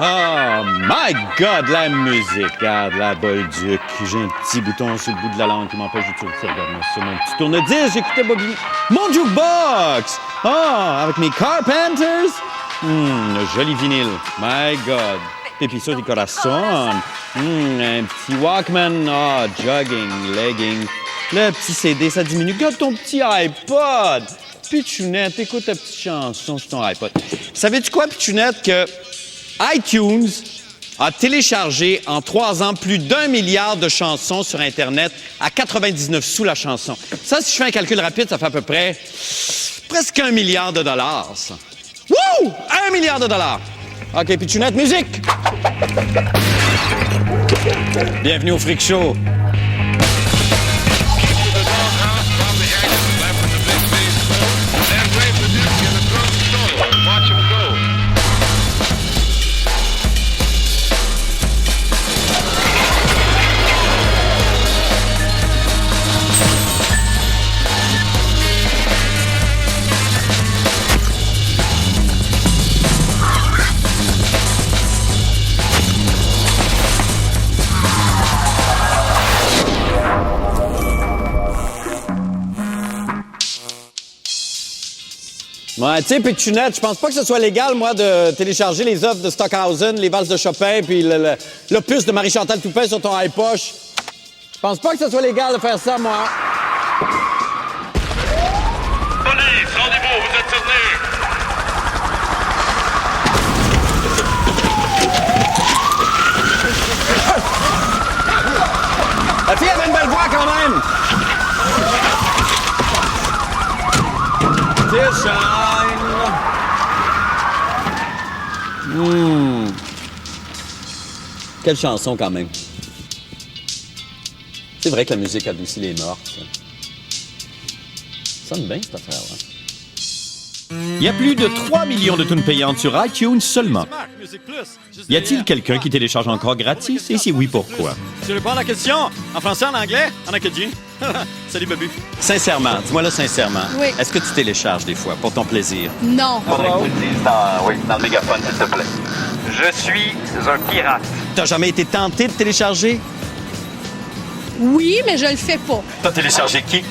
Oh my God, la musique. Regarde, la Bolduc. J'ai un petit bouton sur le bout de la langue qui m'empêche d'utiliser. Regarde-moi sur mon petit tourne-disque. J'écoutais Bobby. Mon jukebox! Oh, avec mes Carpenters. Le joli vinyle. My God. Pepito de corazon. Un petit Walkman. Oh, jogging, legging. Le petit CD, ça diminue. Regarde ton petit iPod. Pichounette, écoute ta petite chanson sur ton iPod. Savais-tu quoi, Pichounette, que iTunes a téléchargé en 3 ans plus d'1 milliard de chansons sur Internet à 99 sous la chanson. Ça, si je fais un calcul rapide, ça fait à peu près presque $1 milliard, ça. Wouh! $1 milliard! OK, Pichounette, musique! Bienvenue au Freak Show. Ouais, tu sais, Pichounette, je pense pas que ce soit légal, moi, de télécharger les œuvres de Stockhausen, les valses de Chopin, puis l'opus de Marie-Chantal Toupin sur ton iPoche. Je pense pas que ce soit légal de faire ça, moi. Police, rendez-vous, vous êtes survenus. La fille avait une belle voix, quand même! Quelle chanson, quand même. C'est vrai que la musique adoucit les morts. Ça sonne bien, cette affaire-là. Il y a plus de 3 millions de tunes payantes sur iTunes seulement. Y a-t-il quelqu'un qui télécharge encore gratis? Et si oui, pourquoi? Tu réponds à la question en français, en anglais, en acadien. Salut, Babu. Sincèrement, dis-moi là sincèrement. Oui. Est-ce que tu télécharges des fois pour ton plaisir? Non. Faudrait que tu le dises dans le mégaphone, s'il te plaît. Je suis un pirate. T'as jamais été tenté de télécharger? Oui, mais je le fais pas. T'as téléchargé qui?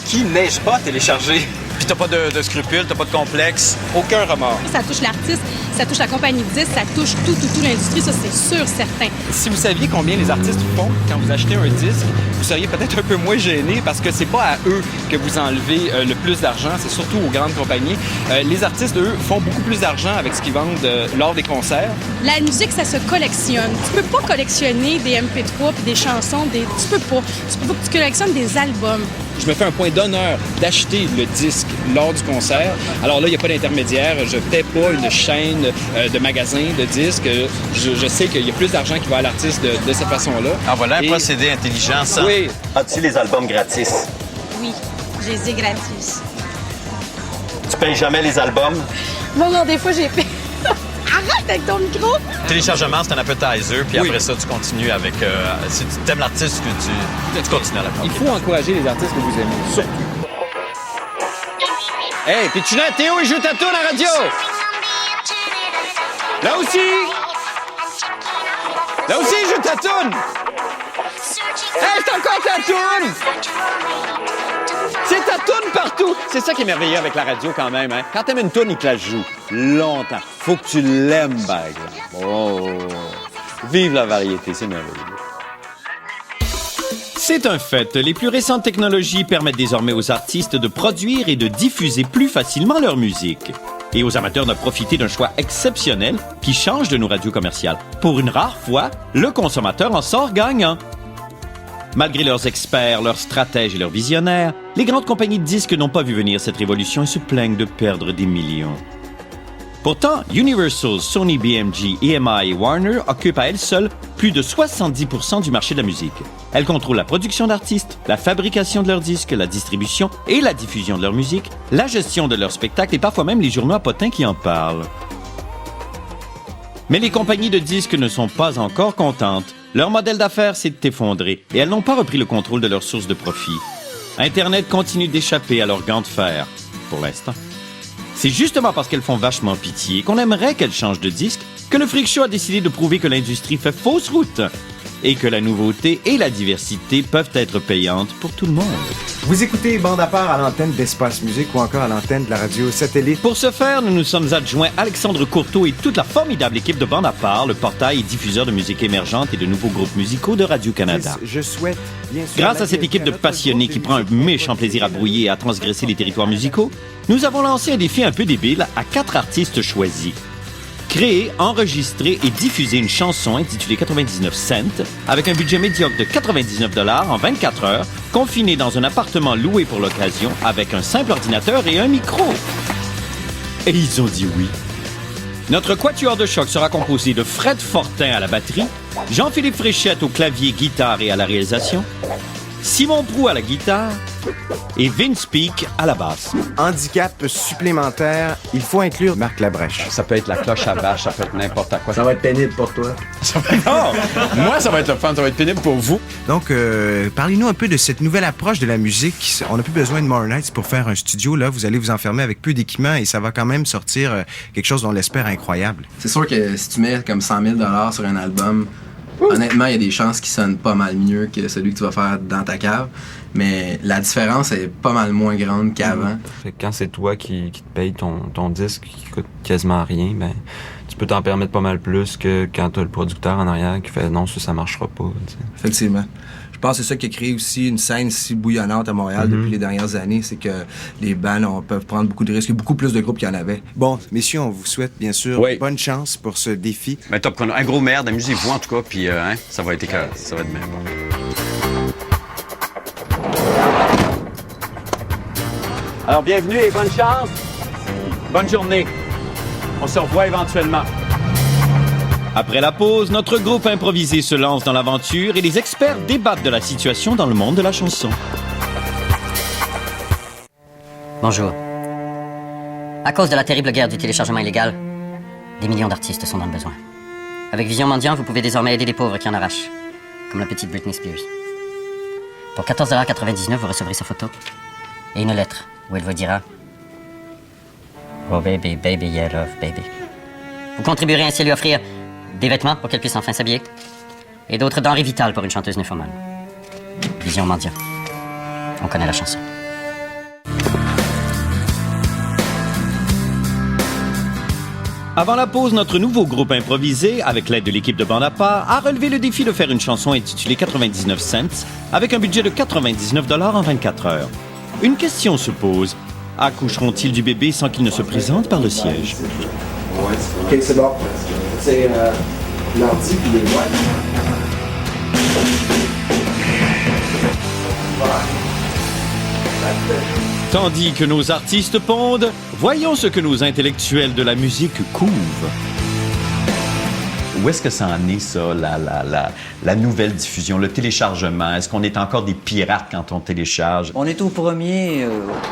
Qui n'ai-je pas téléchargé? Puis t'as pas de scrupules, t'as pas de complexe, aucun remords. Ça touche l'artiste, ça touche la compagnie de disques, ça touche tout l'industrie, ça c'est sûr, certain. Si vous saviez combien les artistes font quand vous achetez un disque, vous seriez peut-être un peu moins gêné parce que c'est pas à eux que vous enlevez le plus d'argent, c'est surtout aux grandes compagnies. Les artistes, eux, font beaucoup plus d'argent avec ce qu'ils vendent lors des concerts. La musique, ça se collectionne. Tu peux pas collectionner des MP3 puis des chansons, tu peux pas. Faut que tu collectionnes des albums. Je me fais un point d'honneur d'acheter le disque lors du concert. Alors là, il n'y a pas d'intermédiaire. Je ne paie pas une chaîne de magasins de disques. Je sais qu'il y a plus d'argent qui va à l'artiste de cette façon-là. Ah, voilà un procédé intelligent, ça. Oui. As-tu les albums gratis? Oui, je les ai gratis. Tu payes jamais les albums? Non, des fois, j'ai fait... Arrête avec ton micro! Téléchargement, c'est un appetizer, puis Oui. après ça, tu continues avec... si tu aimes l'artiste, tu continues à la Il faut encourager les artistes que vous aimez, surtout. Hey, Pichounette, Théo, il joue ta toune à la radio! Là aussi! Là aussi, il joue ta toune! Hey, c'est encore ta toune! C'est ta toune partout! C'est ça qui est merveilleux avec la radio quand même, hein? Quand t'aimes une toune, il te la joue longtemps. Faut que tu l'aimes, par exemple. Oh! Vive la variété, c'est merveilleux. C'est un fait. Les plus récentes technologies permettent désormais aux artistes de produire et de diffuser plus facilement leur musique. Et aux amateurs de profiter d'un choix exceptionnel qui change de nos radios commerciales. Pour une rare fois, le consommateur en sort gagnant. Malgré leurs experts, leurs stratèges et leurs visionnaires, les grandes compagnies de disques n'ont pas vu venir cette révolution et se plaignent de perdre des millions. Pourtant, Universal, Sony, BMG, EMI et Warner occupent à elles seules plus de 70% du marché de la musique. Elles contrôlent la production d'artistes, la fabrication de leurs disques, la distribution et la diffusion de leur musique, la gestion de leurs spectacles et parfois même les journaux à potins qui en parlent. Mais les compagnies de disques ne sont pas encore contentes. Leur modèle d'affaires s'est effondré et elles n'ont pas repris le contrôle de leurs sources de profit. Internet continue d'échapper à leurs gants de fer, pour l'instant. C'est justement parce qu'elles font vachement pitié qu'on aimerait qu'elles changent de disque que le Freak Show a décidé de prouver que l'industrie fait fausse route et que la nouveauté et la diversité peuvent être payantes pour tout le monde. Vous écoutez Bande à part à l'antenne d'Espace Musique ou encore à l'antenne de la radio Satellite. Pour ce faire, nous nous sommes adjoints Alexandre Courteau et toute la formidable équipe de Bande à part, le portail et diffuseur de musique émergente et de nouveaux groupes musicaux de Radio-Canada. Je souhaite, bien sûr... Grâce à cette équipe de passionnés qui prend un méchant plaisir à brouiller et à transgresser les territoires musicaux, nous avons lancé un défi un peu débile à 4 artistes choisis. Créer, enregistrer et diffuser une chanson intitulée 99 cents avec un budget médiocre de 99 $ en 24 heures, confiné dans un appartement loué pour l'occasion avec un simple ordinateur et un micro. Et ils ont dit oui. Notre quatuor de choc sera composé de Fred Fortin à la batterie, Jean-Philippe Fréchette au clavier, guitare et à la réalisation, Simon Proulx à la guitare et Vince Peake à la basse. Handicap supplémentaire, il faut inclure Marc Labrèche. Ça peut être la cloche à vache, ça peut être n'importe quoi. Ça va être pénible pour toi. Moi, ça va être le fun, ça va être pénible pour vous. Donc, parlez-nous un peu de cette nouvelle approche de la musique. On n'a plus besoin de More Nights pour faire un studio. Là, vous allez vous enfermer avec peu d'équipement et ça va quand même sortir quelque chose dont on l'espère incroyable. C'est sûr que si tu mets comme 100 000 $ sur un album, honnêtement, il y a des chances qu'il sonne pas mal mieux que celui que tu vas faire dans ta cave. Mais la différence est pas mal moins grande qu'avant. Fait que quand c'est toi qui te paye ton disque qui coûte quasiment rien, ben tu peux t'en permettre pas mal plus que quand t'as le producteur en arrière qui fait non, ça marchera pas. T'sais. Effectivement. Je pense que c'est ça qui a créé aussi une scène si bouillonnante à Montréal depuis les dernières années, c'est que les bands peuvent prendre beaucoup de risques, beaucoup plus de groupes qu'il y en avait. Bon, messieurs, on vous souhaite bien sûr bonne chance pour ce défi. Mais top, un gros merde, amusez-vous en tout cas, puis ça va être écœurant, ça va être bien bon. Alors, bienvenue et bonne chance. Bonne journée. On se revoit éventuellement. Après la pause, notre groupe improvisé se lance dans l'aventure et les experts débattent de la situation dans le monde de la chanson. Bonjour. À cause de la terrible guerre du téléchargement illégal, des millions d'artistes sont dans le besoin. Avec Vision Mendiant, vous pouvez désormais aider les pauvres qui en arrachent, comme la petite Britney Spears. Pour 14,99 $, vous recevrez sa photo et une lettre où elle vous dira « Oh baby, baby, yeah love, baby ». Vous contribuerez ainsi à lui offrir des vêtements pour qu'elle puisse enfin s'habiller et d'autres denrées vitales pour une chanteuse nymphomane. Vision Mendiant. On connaît la chanson. Avant la pause, notre nouveau groupe improvisé, avec l'aide de l'équipe de Bande à part, a relevé le défi de faire une chanson intitulée 99 cents avec un budget de 99 $ en 24 heures. Une question se pose. Accoucheront-ils du bébé sans qu'il ne se présente par le siège? OK, c'est bon. C'est l'ordi puis les boîtes. Tandis que nos artistes pondent, voyons ce que nos intellectuels de la musique couvent. Où est-ce que ça en est, ça, la nouvelle diffusion, le téléchargement? Est-ce qu'on est encore des pirates quand on télécharge? On est au premier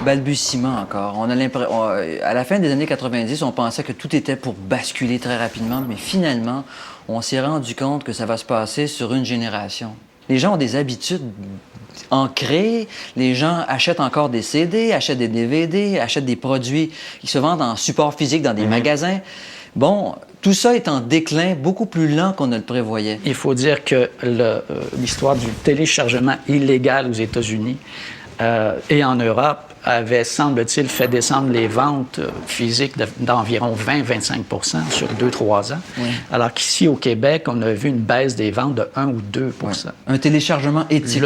balbutiement encore. On a l'impression, à la fin des années 90, on pensait que tout était pour basculer très rapidement, mais finalement, on s'est rendu compte que ça va se passer sur une génération. Les gens ont des habitudes ancrées, les gens achètent encore des CD, achètent des DVD, achètent des produits qui se vendent en support physique dans des magasins. Bon, tout ça est en déclin beaucoup plus lent qu'on ne le prévoyait. Il faut dire que l'histoire du téléchargement illégal aux États-Unis et en Europe avait, semble-t-il, fait descendre les ventes physiques d'environ 20-25 % sur 2-3 ans. Oui. Alors qu'ici, au Québec, on a vu une baisse des ventes de 1 ou 2 %. Ouais. Un téléchargement éthique.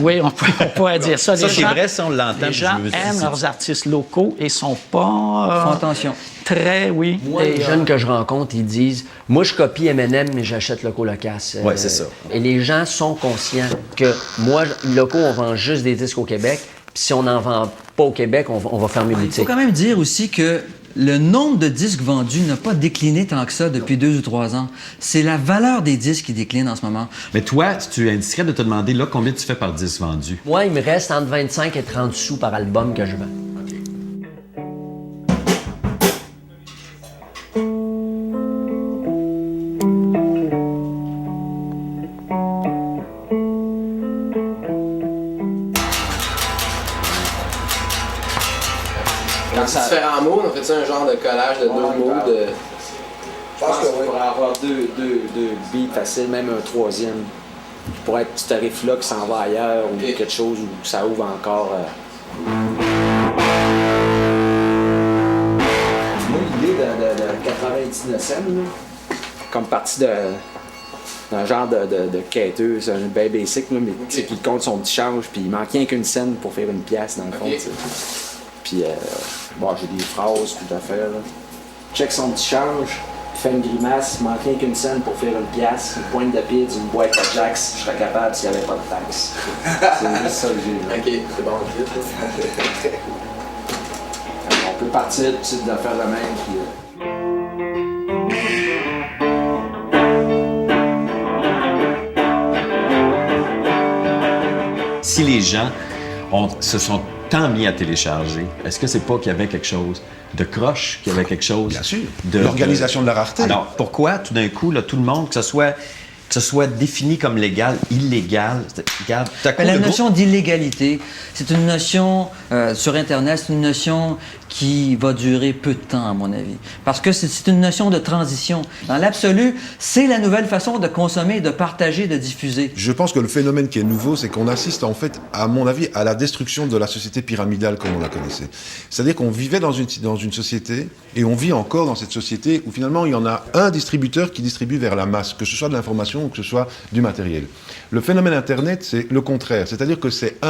Oui, on pourrait dire ça. Ça, c'est vrai, ça, on l'entend. Les gens aiment leurs artistes locaux et sont pas... font attention. Très, oui. Moi, les jeunes que je rencontre, ils disent « Moi, je copie M&M, mais j'achète Loco-Locasse. » Oui, c'est ça. Et les gens sont conscients que moi, Loco, on vend juste des disques au Québec. Puis si on n'en vend pas au Québec, on va fermer boutique. Il faut quand même dire aussi que le nombre de disques vendus n'a pas décliné tant que ça depuis 2 ou 3 ans. C'est la valeur des disques qui décline en ce moment. Mais toi, tu es indiscret de te demander là combien tu fais par disque vendu? Moi, il me reste entre 25 et 30 sous par album que je vends. différents mots, on fait un genre de collage de deux mots de... Je pense qu'on pourrait avoir deux beats faciles, même un troisième. Qui pourrait être ce riff-là qui s'en va ailleurs ou quelque chose où ça ouvre encore. Moi, l'idée de 99 cents, là, comme partie d'un genre de quêteux, c'est un bien basic, là, mais qui compte son petit change, puis il manque rien qu'une scène pour faire une pièce dans le fond. T'sais. Puis, bon, j'ai des phrases, tout à faire. Check son petit change. Fait une grimace, il manque rien qu'une scène pour faire une pièce, une pointe de pied d'une boîte à Jax, je serais capable s'il n'y avait pas de taxe. C'est juste ça que j'ai. Ok, c'est bon. On peut partir de faire le même. Puis, Si les gens se sont tant mis à télécharger, est-ce que c'est pas qu'il y avait quelque chose de croche, qu'il y avait quelque chose... Bien sûr. L'organisation de la rareté. Alors, pourquoi, tout d'un coup, là, tout le monde, que ce soit défini comme légal, illégal, regarde, tout à coup, La notion d'illégalité, c'est une notion, sur Internet, c'est une notion qui va durer peu de temps, à mon avis. Parce que c'est une notion de transition. Dans l'absolu, c'est la nouvelle façon de consommer, de partager, de diffuser. Je pense que le phénomène qui est nouveau, c'est qu'on assiste en fait, à mon avis, à la destruction de la société pyramidale comme on la connaissait. C'est-à-dire qu'on vivait dans une société, et on vit encore dans cette société où finalement il y en a un distributeur qui distribue vers la masse, que ce soit de l'information ou que ce soit du matériel. Le phénomène Internet, c'est le contraire. C'est-à-dire que c'est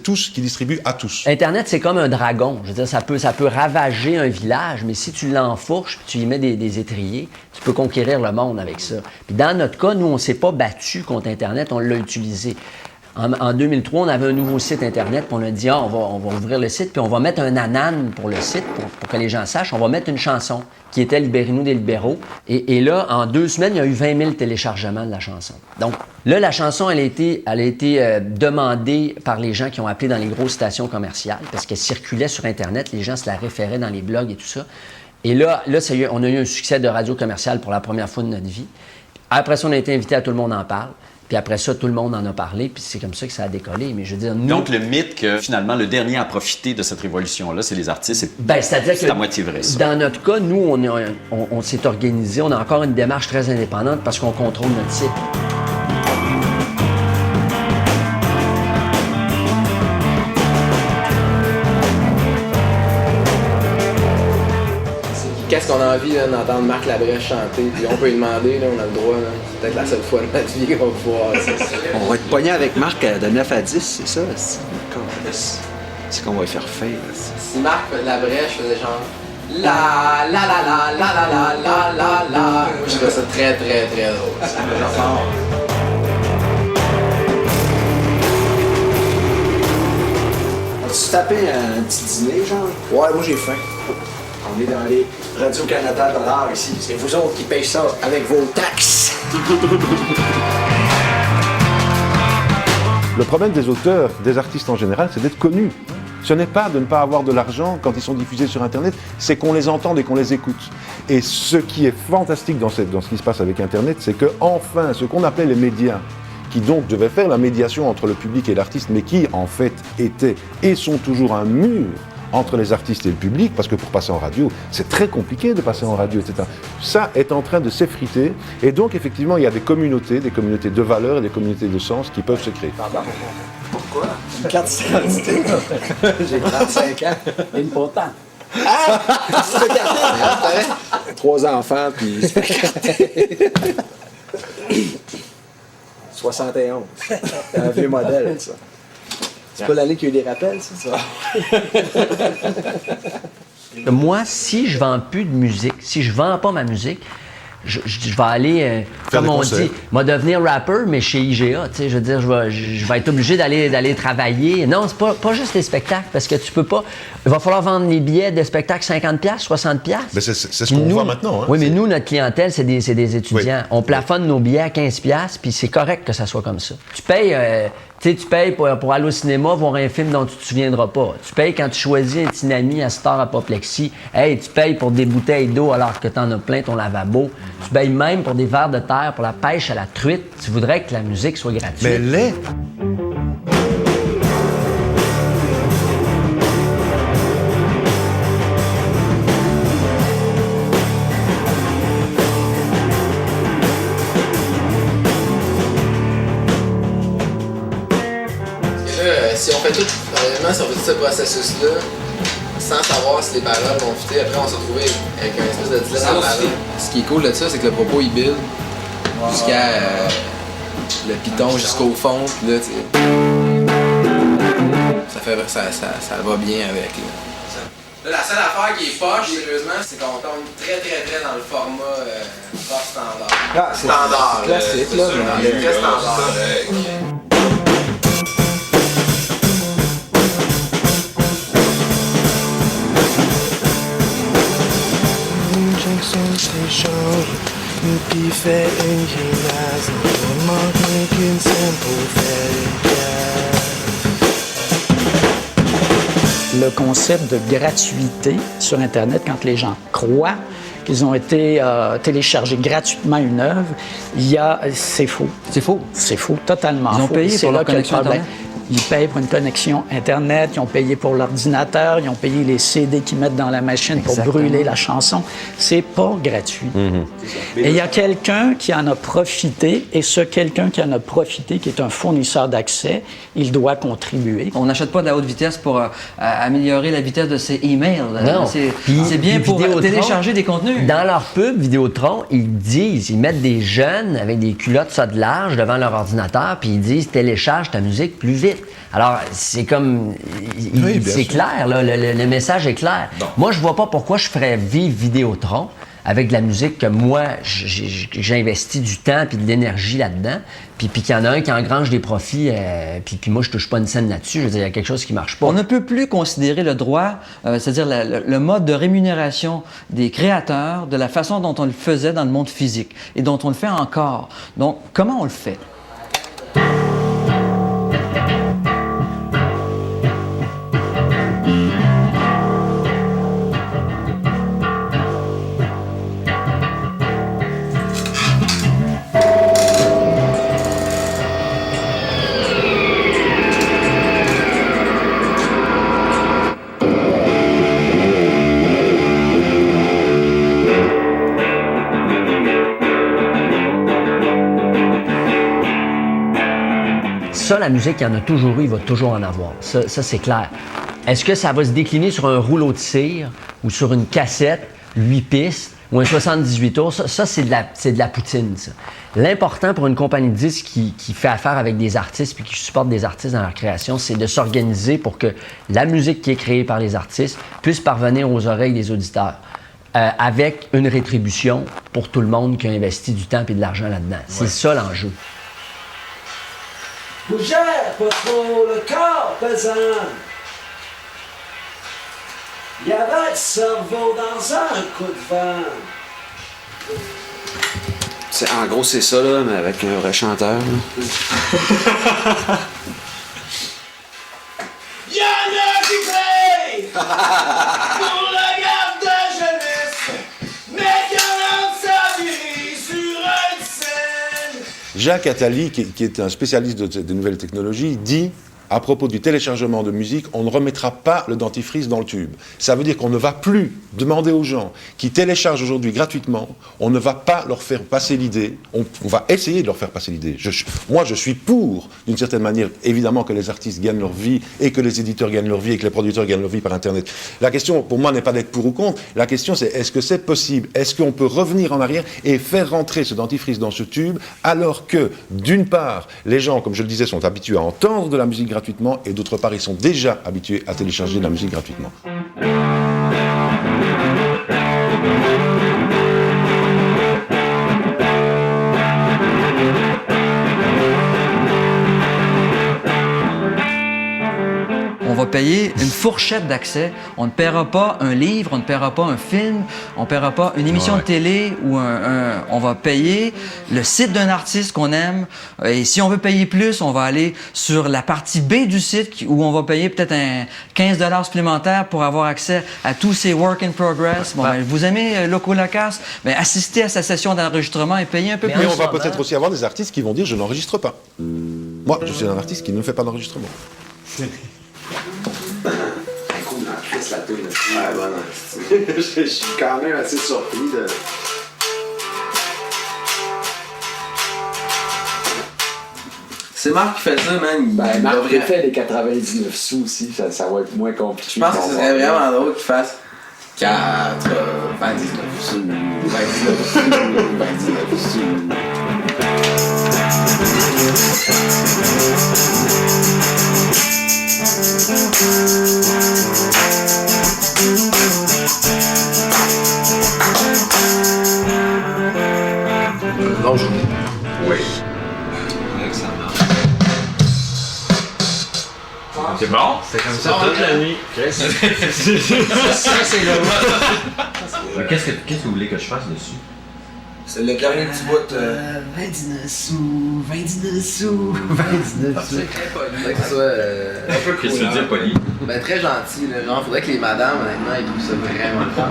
tous qui distribuent à tous. Internet, c'est comme un dragon. Je veux dire, ça peut ravager un village, mais si tu l'enfourches puis tu y mets des étriers, tu peux conquérir le monde avec ça. Puis dans notre cas, nous, on ne s'est pas battu contre Internet, on l'a utilisé. En 2003, on avait un nouveau site Internet, puis on a dit, on va ouvrir le site, puis on va mettre un anan pour le site, pour que les gens sachent. On va mettre une chanson qui était Libérez-nous des libéraux. Et là, en 2 semaines, il y a eu 20 000 téléchargements de la chanson. Donc là, la chanson, elle a été demandée par les gens qui ont appelé dans les grosses stations commerciales, parce qu'elle circulait sur Internet, les gens se la référaient dans les blogs et tout ça. Et là on a eu un succès de radio commerciale pour la première fois de notre vie. Après ça, on a été invité à Tout le monde en parle. Puis après ça, tout le monde en a parlé, puis c'est comme ça que ça a décollé. Mais je veux dire, nous... Donc, le mythe que, finalement, le dernier à profiter de cette révolution-là, c'est les artistes, c'est-à-dire c'est que à moitié vrai, ça. Dans notre cas, nous, on s'est organisé. On a encore une démarche très indépendante parce qu'on contrôle notre site. Qu'est-ce qu'on a envie d'entendre Marc Labrèche chanter, puis on peut lui demander, là, on a le droit, là. C'est peut-être la seule fois de notre vie qu'on va pouvoir ça. On va être pogné avec Marc de 9 à 10, c'est ça? C'est qu'on va faire faire. Si Marc Labrèche faisait genre la la la la la la la la la la, moi je trouve ça très très très drôle. As-tu tapé un petit dîner, genre? Ouais, moi j'ai faim. On est dans les Radio-Canada $ ici. C'est vous autres qui payez ça avec vos taxes. Le problème des auteurs, des artistes en général, c'est d'être connus. Ce n'est pas de ne pas avoir de l'argent quand ils sont diffusés sur Internet, c'est qu'on les entende et qu'on les écoute. Et ce qui est fantastique dans ce qui se passe avec Internet, c'est que enfin, ce qu'on appelait les médias, qui donc devaient faire la médiation entre le public et l'artiste, mais qui en fait étaient et sont toujours un mur entre les artistes et le public, parce que pour passer en radio, c'est très compliqué de passer en radio, etc. Ça est en train de s'effriter, et donc effectivement, il y a des communautés de valeurs et des communautés de sens qui peuvent se créer. Pourquoi? Une carte d'identité. J'ai 35 ans. Important. Ah! Tu fais carter. 3 enfants, puis... 71. Un vieux modèle, ça. C'est pas l'année qu'il y a eu des rappels, ça? Moi, si je vends plus de musique, si je vends pas ma musique, je vais aller, comme on dit, moi devenir rapper, mais chez IGA, tu sais, je veux dire, je vais être obligé d'aller travailler. Non, c'est pas juste les spectacles, parce que tu peux pas... Il va falloir vendre les billets de spectacle 50$, 60$. Mais c'est ce qu'on voit maintenant. Hein, oui, mais nous, notre clientèle, c'est des étudiants. Oui. On plafonne nos billets à 15$, puis c'est correct que ça soit comme ça. Tu payes... tu payes pour aller au cinéma, voir un film dont tu te souviendras pas. Tu payes quand tu choisis un Tinami à Star Apoplexie. Hey, tu payes pour des bouteilles d'eau alors que tu en as plein ton lavabo. Tu payes même pour des vers de terre, pour la pêche à la truite. Tu voudrais que la musique soit gratuite. Mais elle l'est. si on fait tout, honnêtement, si on fait tout ce processus-là, sans savoir si les paroles vont fitter, après on va se retrouver avec un espèce de dilemme de paroles. Ce qui est cool de ça, c'est que le propos il build jusqu'à le piton jusqu'au fond, puis là, ça va bien avec. Là, la seule affaire qui est poche, sérieusement, c'est qu'on tombe très dans le format rock standard. Ah, c'est standard, classique, là. C'est très standard. Le concept de gratuité sur Internet, quand les gens croient qu'ils ont été téléchargés gratuitement une œuvre, c'est faux. C'est faux? C'est faux, totalement faux. Ils ont payé pour leur connexion Internet? Ils payent pour une connexion Internet, ils ont payé pour l'ordinateur, ils ont payé les CD qu'ils mettent dans la machine pour brûler la chanson. C'est pas gratuit. Et il y a quelqu'un qui en a profité, et ce quelqu'un qui en a profité, qui est un fournisseur d'accès, il doit contribuer. On n'achète pas de la haute vitesse pour améliorer la vitesse de ses emails. Non. C'est bien pour télécharger des contenus. Dans leur pub Vidéotron, ils mettent des jeunes avec des culottes ça de large devant leur ordinateur, puis ils disent télécharge ta musique plus vite. Alors, c'est comme... c'est clair, là, le message est clair. Bon. Moi, je vois pas pourquoi je ferais vivre Vidéotron avec de la musique que moi, j'ai investi du temps puis de l'énergie là-dedans, puis qu'il y en a un qui engrange des profits, puis moi, je touche pas une scène là-dessus. Je veux dire, il y a quelque chose qui marche pas. On ne peut plus considérer le droit, c'est-à-dire le mode de rémunération des créateurs de la façon dont on le faisait dans le monde physique et dont on le fait encore. Donc, comment on le fait? Ça, la musique, il y en a toujours eu, il va toujours en avoir. Ça c'est clair. Est-ce que ça va se décliner sur un rouleau de cire ou sur une cassette, 8 pistes ou un 78 tours? Ça c'est de la poutine, ça. L'important pour une compagnie de disques qui fait affaire avec des artistes puis qui supporte des artistes dans leur création, c'est de s'organiser pour que la musique qui est créée par les artistes puisse parvenir aux oreilles des auditeurs. Avec une rétribution pour tout le monde qui a investi du temps et de l'argent là-dedans. C'est ça l'enjeu. Bougez pas trop le corps pesant. Il y avait le cerveau dans un coup de vent. En gros, c'est ça, là, mais avec un vrai chanteur. Y'en a qui payent pour la garde de jeunesse, mais qui en sa vie sur une scène. Jacques Attali, qui est un spécialiste des nouvelles technologies, dit à propos du téléchargement de musique, on ne remettra pas le dentifrice dans le tube. Ça veut dire qu'on ne va plus demander aux gens qui téléchargent aujourd'hui gratuitement, on ne va pas leur faire passer l'idée, on va essayer de leur faire passer l'idée. Moi, je suis pour, d'une certaine manière, évidemment que les artistes gagnent leur vie et que les éditeurs gagnent leur vie et que les producteurs gagnent leur vie par Internet. La question, pour moi, n'est pas d'être pour ou contre. La question, c'est est-ce que c'est possible? Est-ce qu'on peut revenir en arrière et faire rentrer ce dentifrice dans ce tube alors que, d'une part, les gens, comme je le disais, sont habitués à entendre de la musique gratuitement et d'autre part, ils sont déjà habitués à télécharger de la musique gratuitement. On va payer une fourchette d'accès. On ne paiera pas un livre, on ne paiera pas un film, on ne paiera pas une émission de télé ou on va payer le site d'un artiste qu'on aime. Et si on veut payer plus, on va aller sur la partie B du site où on va payer peut-être un 15$ supplémentaire pour avoir accès à tous ces work in progress. Bon, ben, vous aimez Loco Locas? Ben, assistez à sa session d'enregistrement et payez un peu plus. Mais on va peut-être aussi avoir des artistes qui vont dire je n'enregistre pas. Moi, je suis un artiste qui ne fait pas d'enregistrement. Cool, la touille. Ouais, bon, je suis quand même assez surpris de... C'est Marc qui fait ça, man. Ben, Marc qui fait les 99 sous aussi, ça va être moins compliqué. Je pense que ce serait vraiment drôle qu'il fasse 99 sous, 29 sous, 29 sous. Bonjour. Oui. C'est bon? C'est comme ça toute la nuit. Ça, c'est le Qu'est-ce que vous voulez que je fasse dessus? C'est le dernier petit bout. 29 sous, 29 sous, 29 sous. Faudrait que ce soit. Un peu qu'est-ce que tu veux dire, poli? Ben, très gentil, là. Genre, faudrait que les madames, honnêtement, ils trouvent ça vraiment le fun.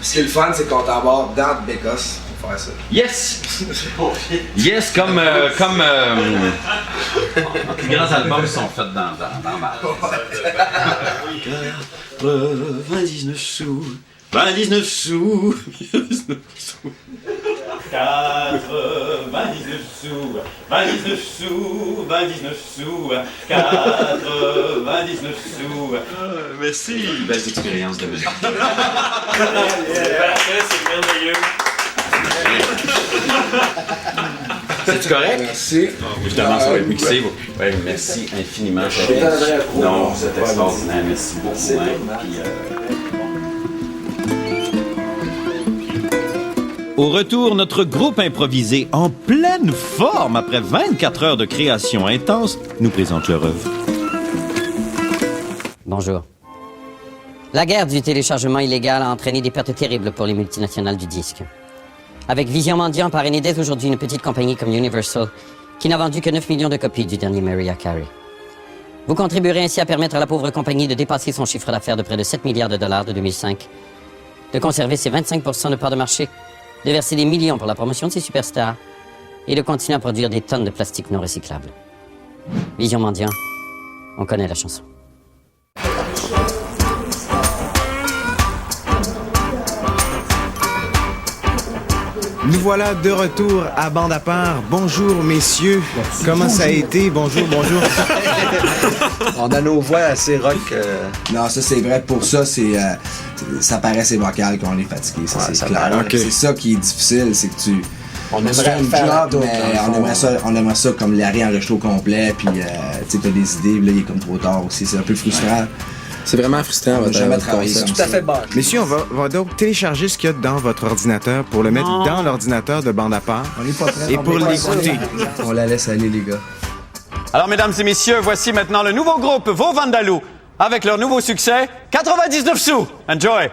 Ce qui est le fun, c'est qu'on t'embarque dans le bécosse pour faire ça. Yes! Yes, comme les grands albums sont faits dans ma 99 sous, 29 sous, 29 sous. 99 sous, 29 sous, 29 sous, 99 sous. Merci! Belle expérience de musique. C'est merveilleux. C'est-tu correct? Merci. Évidemment, ça va être mixé. Oui, merci infiniment. Non, c'est extraordinaire. Merci beaucoup. Au retour, notre groupe improvisé, en pleine forme après 24 heures de création intense, nous présente leur œuvre. Bonjour. La guerre du téléchargement illégal a entraîné des pertes terribles pour les multinationales du disque. Avec Vision Mendiant parrainée dès aujourd'hui une petite compagnie comme Universal, qui n'a vendu que 9 millions de copies du dernier Mariah Carey. Vous contribuerez ainsi à permettre à la pauvre compagnie de dépasser son chiffre d'affaires de près de 7 milliards de dollars de 2005, de conserver ses 25% de part de marché, de verser des millions pour la promotion de ses superstars et de continuer à produire des tonnes de plastique non recyclable. Vision Mendiant, on connaît la chanson. Nous voilà de retour à Bande à part. Bonjour, messieurs. Comment ça a été? Bonjour, bonjour. On a nos voix assez rock. Non, ça c'est vrai. Pour ça, ça paraît assez vocal qu'on est fatigué. Ça, c'est clair. Okay. C'est ça qui est difficile, c'est que tu... On aimerait faire job, mais on aimerait ça comme la réenregistrer au complet, puis tu sais, t'as des idées, puis là, il est comme trop tard aussi. C'est un peu frustrant. C'est vraiment frustrant. On n'a jamais travaillé C'est comme tout à ça. fait bon. Messieurs, on va donc télécharger ce qu'il y a dans votre ordinateur pour le mettre dans l'ordinateur de Bande à part On est pas prêts. et pour l'écouter. On la laisse aller, les gars. Alors, mesdames et messieurs, voici maintenant le nouveau groupe Vos Vandalous avec leur nouveau succès, 99 sous. Enjoy!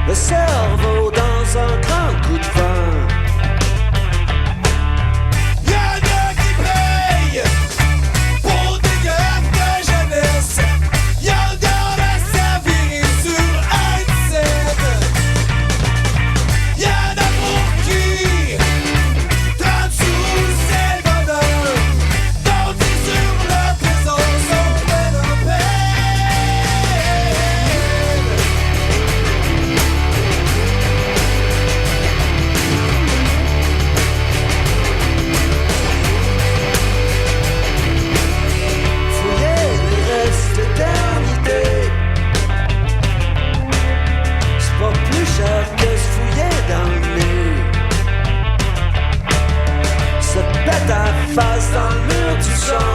Le cerveau dans un grand coup de vent. Y'en a qui payent pour des guerres de jeunesse. Y'en a servi sur un scène. Y'en a pour qui 30 sous c'est le bonheur. Danser sur le présent sans peine en peine. Face dans le mur du son.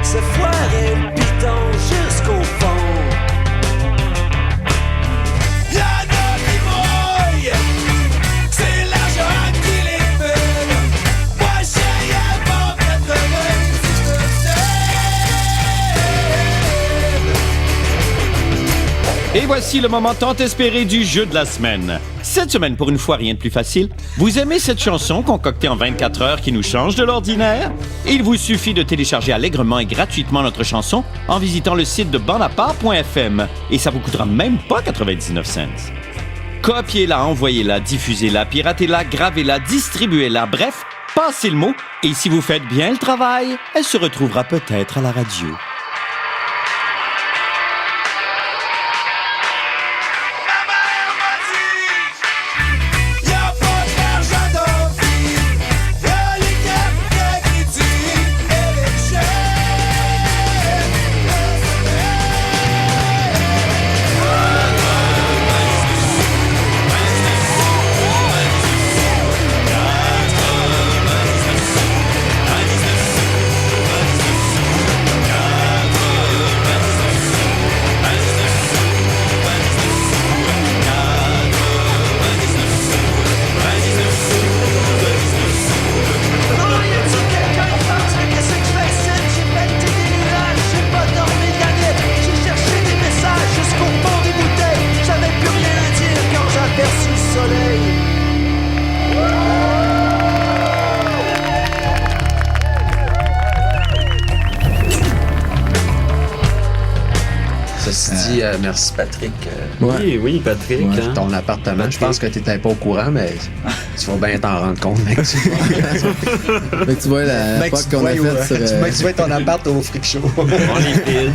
C'est foiré le piton jusqu'au fond. Y'en a qui mouillent, c'est l'argent qui les fait. Moi j'ai avant 99 cents. Et voici le moment tant espéré du jeu de la semaine. Cette semaine, pour une fois, rien de plus facile. Vous aimez cette chanson concoctée en 24 heures qui nous change de l'ordinaire? Il vous suffit de télécharger allègrement et gratuitement notre chanson en visitant le site de bandapart.fm. Et ça vous coûtera même pas 99 cents. Copiez-la, envoyez-la, diffusez-la, piratez-la, gravez-la, distribuez-la, bref, passez le mot. Et si vous faites bien le travail, elle se retrouvera peut-être à la radio. Ceci dit, merci Patrick. Oui, Patrick. Ouais, hein? Ton appartement, Patrick. je pense que tu n'étais pas au courant, mais tu vas bien t'en rendre compte, mec. Fait que tu vois la Mec, POC tu qu'on a vois faite sur... tu vois ton appart au Freak Show. On est pile.